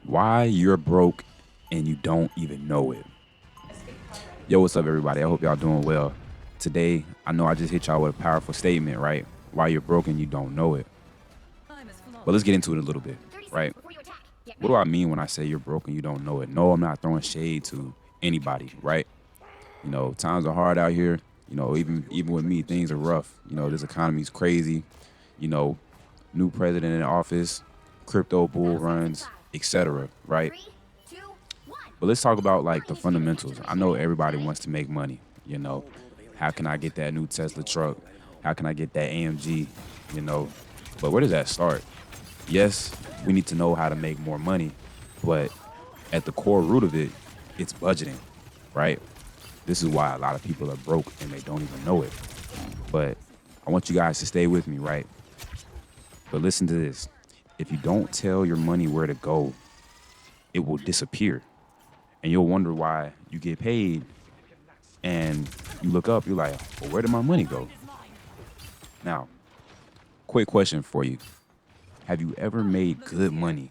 Why you're broke and you don't even know it. Yo, what's up, everybody? I hope y'all doing well. Today, I know I just hit y'all with a powerful statement, right? Why you're broke and you don't know it. But let's get into it a little bit, right? What do I mean when I say you're broke and you don't know it? No, I'm not throwing shade to anybody, right? Times are hard out here. Even with me, things are rough. This economy's crazy. You know, New president in office, crypto bull runs, etc. Right? But let's talk about like the fundamentals. I know everybody wants to make money. How can I get that new Tesla truck? How can I get that AMG? You know, but where does that start? Yes, we need to know how to make more money, but at the core root of it, it's budgeting, right? This is why a lot of people are broke and they don't even know it. But I want you guys to stay with me, right? But listen to this. If you don't tell your money where to go, it will disappear. And you'll wonder why you get paid and you look up, you're like, well, where did my money go? Now, quick question for you. Have you ever made good money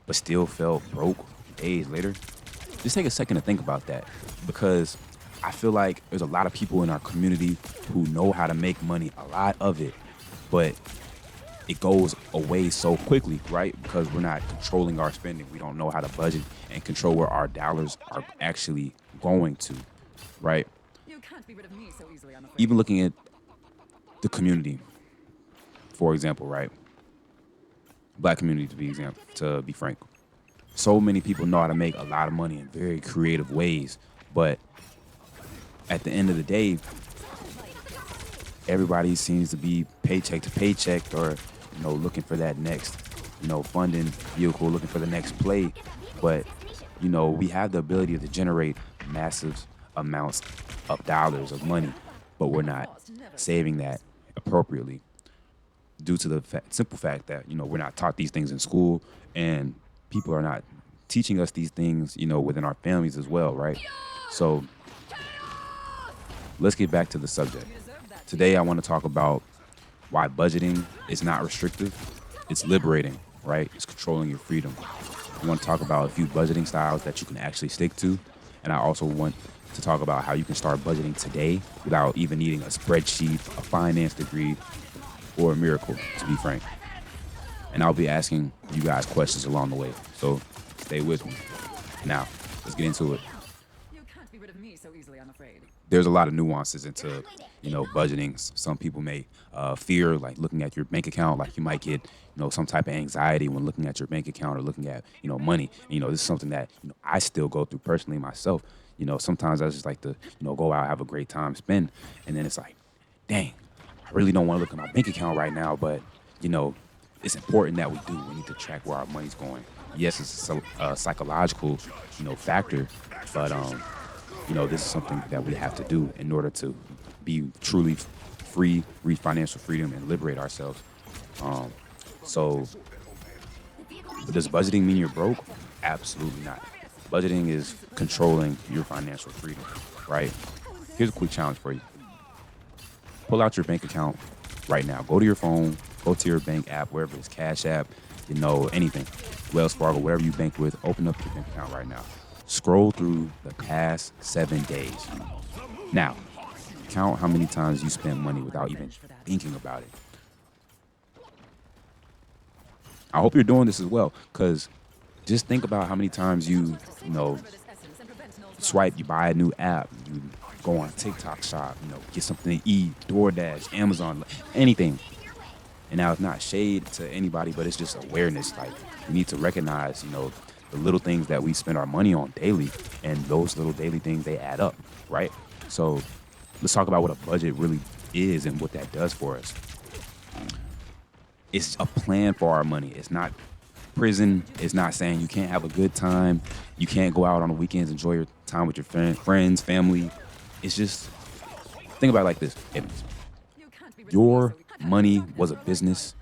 but still felt broke days later? Just take a second to think about that because I feel like there's a lot of people in our community who know how to make money, a lot of it, but it goes away so quickly, right? Because we're not controlling our spending. We don't know how to budget and control where our dollars are actually going to, right? You can't be rid of me so easily, I'm afraid. Even looking at the community, for example, right? Black community to be frank. So many people know how to make a lot of money in very creative ways, but at the end of the day, everybody seems to be paycheck to paycheck or, looking for that next, funding vehicle, looking for the next play. But, we have the ability to generate massive amounts of dollars of money, but we're not saving that appropriately due to the simple fact that, we're not taught these things in school and people are not teaching us these things, within our families as well, right? So let's get back to the subject. Today, I want to talk about why budgeting is not restrictive. It's liberating, right? It's controlling your freedom. I want to talk about a few budgeting styles that you can actually stick to. And I also want to talk about how you can start budgeting today without even needing a spreadsheet, a finance degree, or a miracle, to be frank. And I'll be asking you guys questions along the way. So stay with me. Now, let's get into it. You can't be rid of me so easily, I'm afraid. There's a lot of nuances into budgeting. Some people may fear like looking at your bank account, like you might get some type of anxiety when looking at your bank account or looking at money. And, this is something that I still go through personally myself. Sometimes I just like to go out, have a great time, spend, and then it's like, dang, I really don't want to look at my bank account right now, but it's important that we do. We need to track where our money's going. Yes, it's a psychological factor, but this is something that we have to do in order to be truly free, reach financial freedom, and liberate ourselves. So, does budgeting mean you're broke? Absolutely not. Budgeting is controlling your financial freedom, right? Here's a quick challenge for you. Pull out your bank account right now. Go to your phone, go to your bank app, wherever it's Cash App, anything. Wells Fargo, whatever you bank with, open up your bank account right now. Scroll through the past 7 days. Now, count how many times you spent money without even thinking about it. I hope you're doing this as well, because just think about how many times you swipe, you buy a new app, you go on TikTok shop, get something to eat, DoorDash, Amazon, anything. And now it's not shade to anybody, but it's just awareness. Like we need to recognize, the little things that we spend our money on daily, and those little daily things they add up, right? So let's talk about what a budget really is and what that does for us. It's a plan for our money. It's not prison. It's not saying you can't have a good time. You can't go out on the weekends, enjoy your time with your friends, family. It's just, think about it like this. If your money was a business,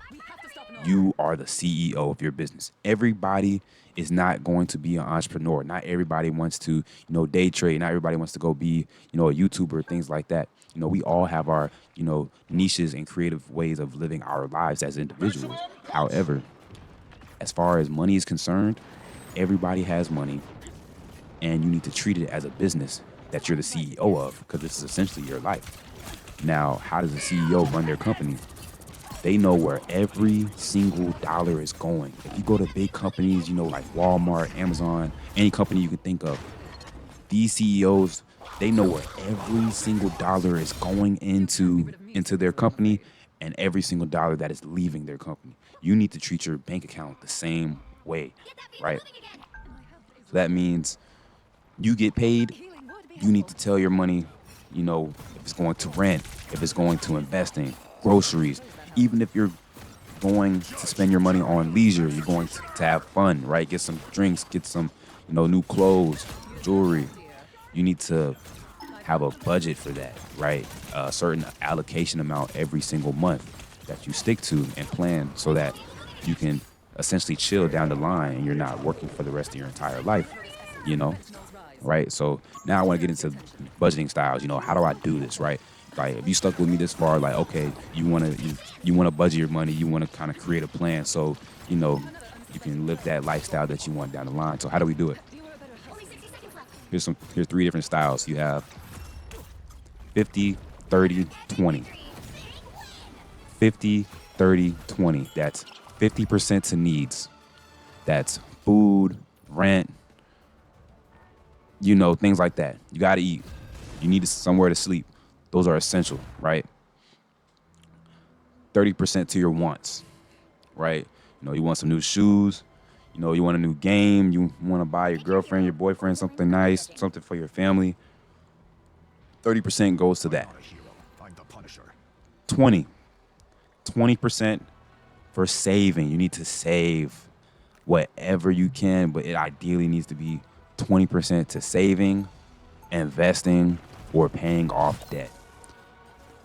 you are the CEO of your business. Everybody is not going to be an entrepreneur. Not everybody wants to, day trade. Not everybody wants to go be, a YouTuber, things like that. We all have our, niches and creative ways of living our lives as individuals. However, as far as money is concerned, Everybody has money, and you need to treat it as a business that you're the CEO of, because this is essentially your life. Now, how does a CEO run their company? They know where every single dollar is going. If you go to big companies, like Walmart, Amazon, any company you can think of, these CEOs, they know where every single dollar is going into their company, and every single dollar that is leaving their company. You need to treat your bank account the same way, right? So that means you get paid, you need to tell your money, if it's going to rent, if it's going to investing, groceries, even if you're going to spend your money on leisure, you're going to have fun, right? Get some drinks, get some, new clothes, jewelry. You need to have a budget for that, right? A certain allocation amount every single month that you stick to and plan so that you can essentially chill down the line and you're not working for the rest of your entire life, you know? Right? So now I want to get into budgeting styles. How do I do this, right? Like if you stuck with me this far, like, okay, you want to budget your money, you want to kind of create a plan so, you can live that lifestyle that you want down the line. So how do we do it? Here's 3 different styles. You have 50, 30, 20. 50, 30, 20. That's 50% to needs. That's food, rent, things like that. You got to eat. You need somewhere to sleep. Those are essential, right? 30% to your wants, right? You want some new shoes. You want a new game. You want to buy your girlfriend, your boyfriend something nice, something for your family. 30% goes to that. 20% for saving. You need to save whatever you can, but it ideally needs to be 20% to saving, investing, or paying off debt.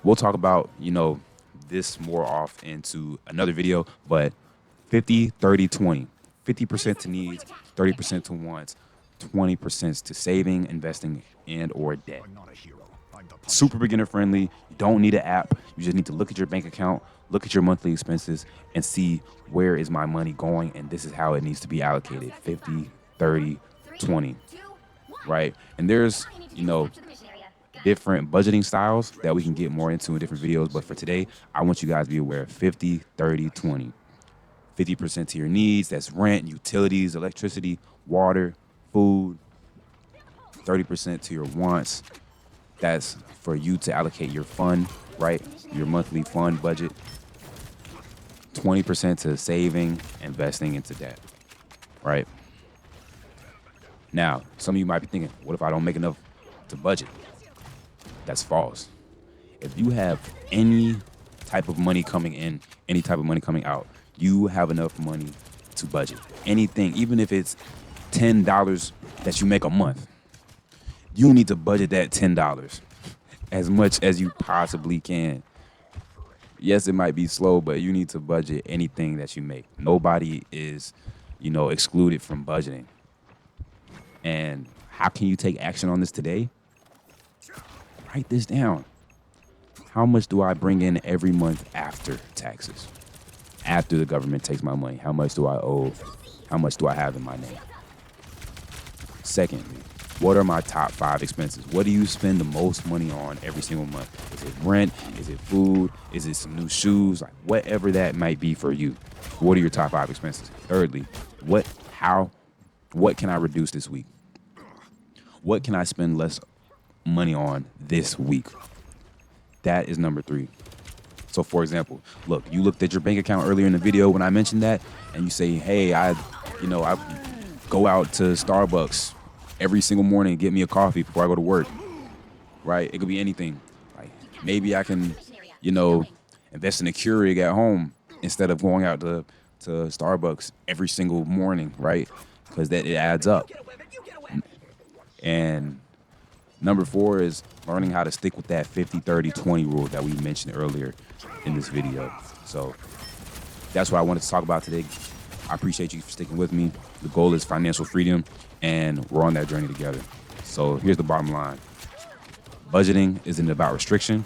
We'll talk about, this more off into another video, but 50, 30, 20. 50% to needs, 30% to wants, 20% to saving, investing, and or debt. Super beginner friendly. You don't need an app. You just need to look at your bank account, look at your monthly expenses, and see where is my money going, and this is how it needs to be allocated. 50, 30, 20, right? And there's, different budgeting styles that we can get more into in different videos. But for today, I want you guys to be aware of 50, 30, 20. 50% to your needs. That's rent, utilities, electricity, water, food. 30% to your wants. That's for you to allocate your fund, right? Your monthly fund budget. 20% to saving, investing into debt, right? Now, some of you might be thinking, what if I don't make enough to budget? That's false. If you have any type of money coming in, any type of money coming out, you have enough money to budget. Anything, even if it's $10 that you make a month, you need to budget that $10 as much as you possibly can. Yes, it might be slow, but you need to budget anything that you make. Nobody is, excluded from budgeting. And how can you take action on this today? Write this down. How much do I bring in every month after taxes? After the government takes my money, how much do I owe? How much do I have in my name? Secondly, what are my top 5 expenses? What do you spend the most money on every single month? Is it rent? Is it food? Is it some new shoes? Like whatever that might be for you. What are your top 5 expenses? Thirdly, what can I reduce this week? What can I spend less money on this week? That is number 3. So for example, look, you looked at your bank account earlier in the video when I mentioned that, and you say, hey, I go out to Starbucks every single morning and get me a coffee before I go to work, right? It could be anything. Like maybe I can, invest in a Keurig at home instead of going out to Starbucks every single morning, right? Because that it adds up. And number 4 is learning how to stick with that 50, 30, 20 rule that we mentioned earlier in this video. So that's what I wanted to talk about today. I appreciate you for sticking with me. The goal is financial freedom, and we're on that journey together. So here's the bottom line. Budgeting isn't about restriction.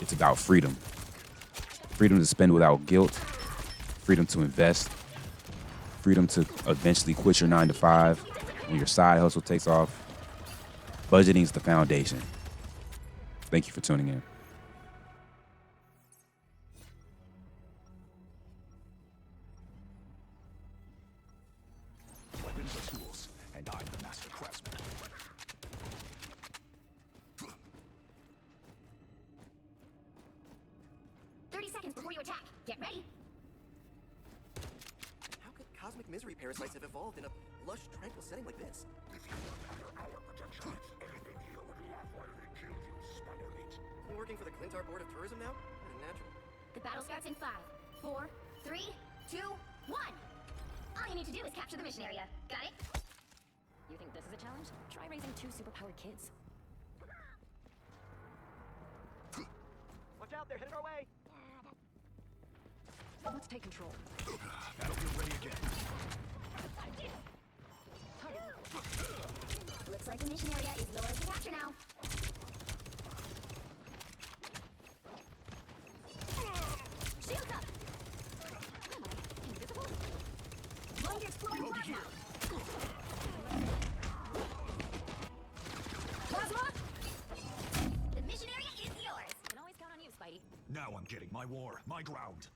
It's about freedom. Freedom to spend without guilt. Freedom to invest. freedom to eventually quit your 9 to 5 when your side hustle takes off. Budgeting is the foundation. Thank you for tuning in. Weapons are tools, and I'm the master craftsman. Seconds before you attack. Get ready. How could cosmic misery parasites have evolved in a lush, tranquil setting like this? Working for the Clintar Board of Tourism now? What a natural. The battle starts in 5, 4, 3, 2, 1. All you need to do is capture the mission area. Got it? You think this is a challenge? Try raising 2 superpowered kids. Watch out, they're headed our way! Let's take control. Battlefield ready again. Looks like the mission area is yours to capture now. Shield up! Am I invisible? Going to exploring plasma. Plasma! The mission area is yours. Can always count on you, Spidey. Now I'm getting my war, my ground.